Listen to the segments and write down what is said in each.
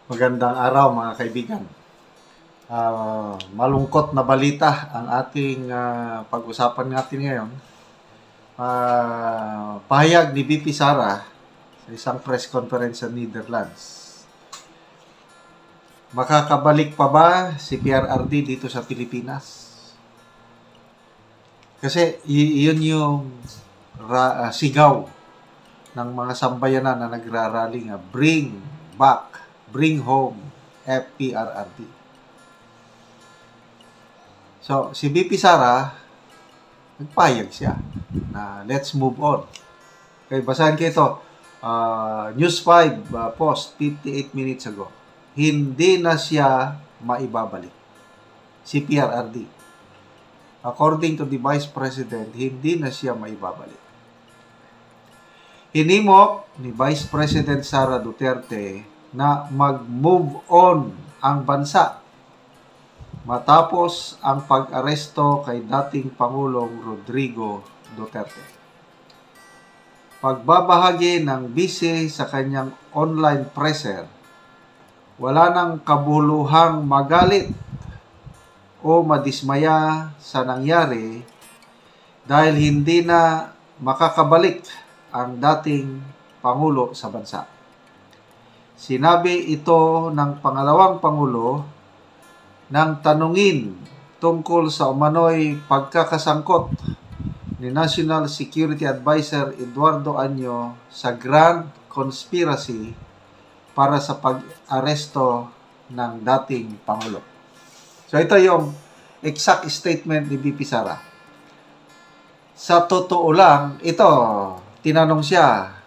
Magandang araw mga kaibigan. Malungkot na balita ang ating pag-usapan natin ngayon. Pahayag ni VP Sara sa isang press conference sa Netherlands. Makakabalik pa ba si PRRD dito sa Pilipinas? Kasi yun yung sigaw ng mga sambayanan na nagrarally nga, bring home FPRRD. So, si VP Sara, nagpayag siya na let's move on. Okay, basahin ko ito. News 5 post 58 minutes ago. Hindi na siya maibabalik. Si PRRD. According to the Vice President, hindi na siya maibabalik. Hinimok ni Vice President Sara Duterte na mag-move on ang bansa matapos ang pag-aresto kay dating Pangulong Rodrigo Duterte. Pagbabahagi ng bise sa kanyang online presser, wala nang kabuluhang magalit o madismaya sa nangyari dahil hindi na makakabalik ang dating Pangulo sa bansa. Sinabi ito ng pangalawang Pangulo nang tanungin tungkol sa umano'y pagkakasangkot ni National Security Advisor Eduardo Año sa Grand Conspiracy para sa pag-aresto ng dating Pangulo. So ito yung exact statement ni VP Sara. Sa totoo lang, ito, tinanong siya,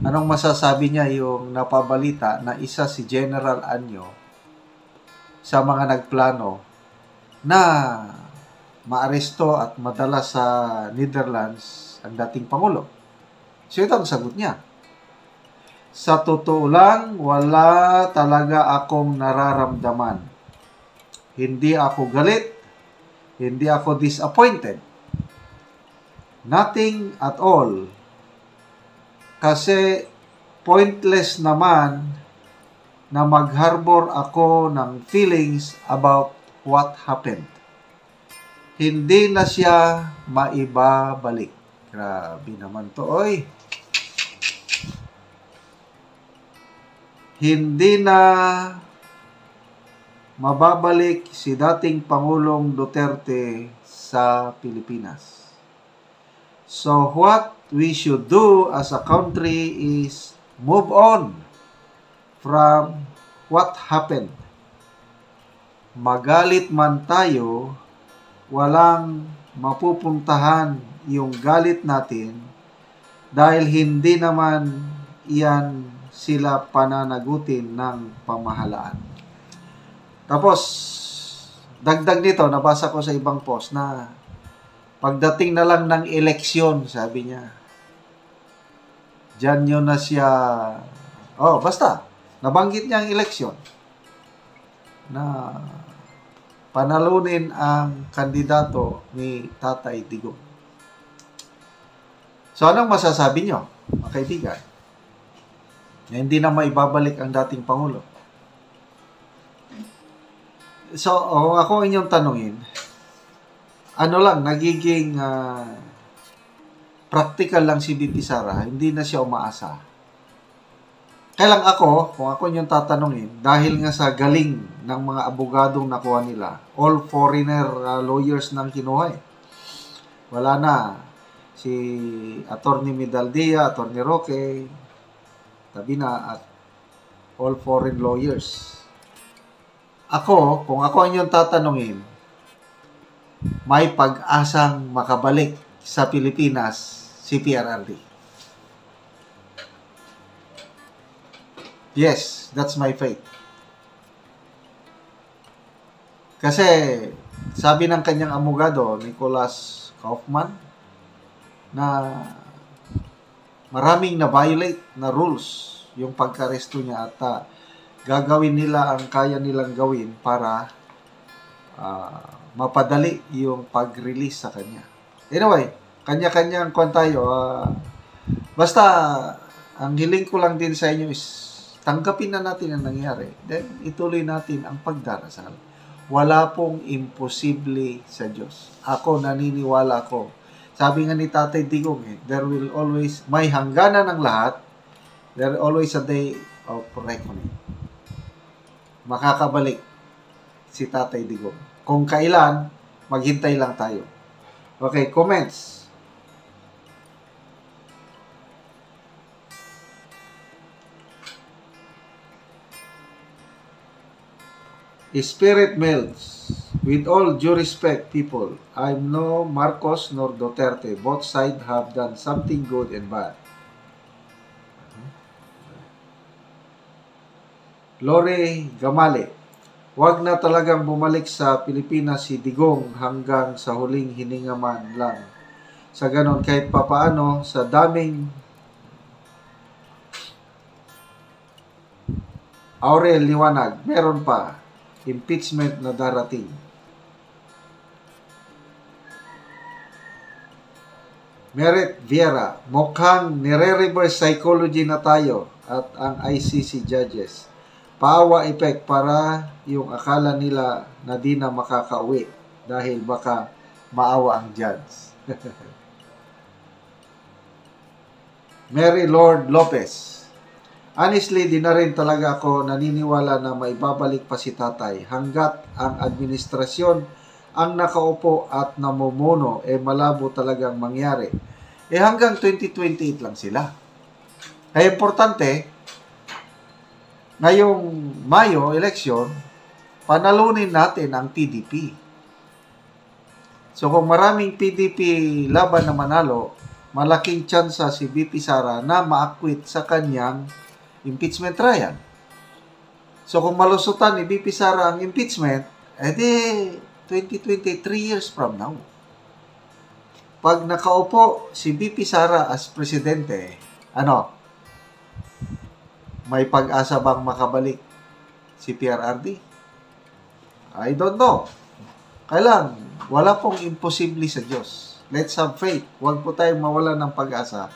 anong masasabi niya yung napabalita na isa si General Año sa mga nagplano na maaresto at madala sa Netherlands ang dating Pangulo. So ito ang sagot niya. Sa totoo lang, wala talaga akong nararamdaman. Hindi ako galit. Hindi ako disappointed. Nothing at all. Kasi pointless naman na mag-harbor ako ng feelings about what happened. Hindi na siya maibabalik. Grabe naman to, oy. Hindi na mababalik si dating Pangulong Duterte sa Pilipinas. So what we should do as a country is move on from what happened. Magalit man tayo, walang mapupuntahan yung galit natin dahil hindi naman iyan sila pananagutin ng pamahalaan. Tapos, dagdag nito, nabasa ko sa ibang post na pagdating na lang ng eleksyon, sabi niya, diyan yun na siya, basta, nabanggit niya ang eleksyon na panalunin ang kandidato ni Tatay Digong. So, anong masasabi niyo, mga kaibigan? Na hindi na maibabalik ang dating Pangulo. So, ako inyong tanungin, ano lang, nagiging practical lang si VP Sara, hindi na siya umaasa. Kaya lang ako, kung ako yung tatanungin, dahil nga sa galing ng mga abogadong nakuha nila, all foreigner lawyers nang kinuha eh. Wala na. Si Attorney Medaldia, Attorney Roque, tabi na, at all foreign lawyers. Ako, kung ako yung tatanungin, may pag-asang makabalik sa Pilipinas si PRRD. Yes, that's my faith. Kasi, sabi ng kanyang abogado, Nicholas Kaufman, na maraming na-violate na rules yung pagkaresto niya at gagawin nila ang kaya nilang gawin para mapadali yung pag-release sa kanya. Anyway, kanya-kanyang kwan tayo. Basta, ang hiling ko lang din sa inyo is tanggapin na natin ang nangyari. Then, ituloy natin ang pagdarasal. Wala pong imposible sa Diyos. Ako, naniniwala ako. Sabi nga ni Tatay Digong, there will always, may hangganan ng lahat, there will always a day of reckoning. Makakabalik si Tatay Digong. Kung kailan, maghintay lang tayo. Okay, comments. Spirit melts. With all due respect, people, I'm no Marcos nor Duterte. Both sides have done something good and bad. Lore Gamale, wag na talagang bumalik sa Pilipinas si Digong hanggang sa huling hininga man lang. Sa ganon, kahit papaano, sa daming Aurel Liwanag, meron pa impeachment na darating. Merit Viera, mukhang nire-reverse psychology na tayo at ang ICC judges. Paawa effect para yung akala nila na di na makakauwi dahil baka maawa ang judge. Mary Lord Lopez, honestly, di na rin talaga ako naniniwala na maibabalik pa si tatay hanggat ang administrasyon ang nakaupo at namumuno, malabo talagang mangyari. Hanggang 2028 lang sila. Kaya importante, ngayong Mayo, eleksyon, panalunin natin ang PDP. So kung maraming PDP laban na manalo, malaking tsansa si VP Sara na ma-acquit sa kanyang impeachment trial. So kung malusutan ni VP Sara ang impeachment, 2023 years from now. Pag nakaupo si VP Sara as presidente, may pag-asa bang makabalik si PRRD? I don't know. Kailan, wala pong imposible sa Diyos. Let's have faith. Huwag po tayong mawala ng pag-asa.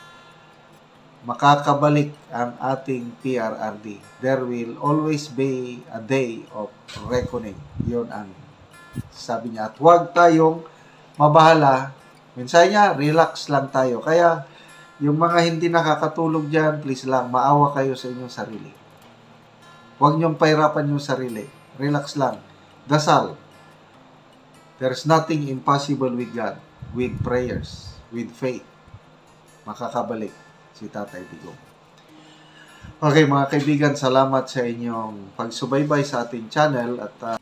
Makakabalik ang ating PRRD. There will always be a day of reckoning. Yun ang sabi niya. At huwag tayong mabahala. Minsan niya, relax lang tayo. Kaya, yung mga hindi nakakatulog dyan, please lang, maawa kayo sa inyong sarili. Huwag niyong pahirapan yung sarili. Relax lang. Dasal. There's nothing impossible with God. With prayers. With faith. Makakabalik si Tatay Digong. Okay mga kaibigan, salamat sa inyong pagsubaybay sa ating channel at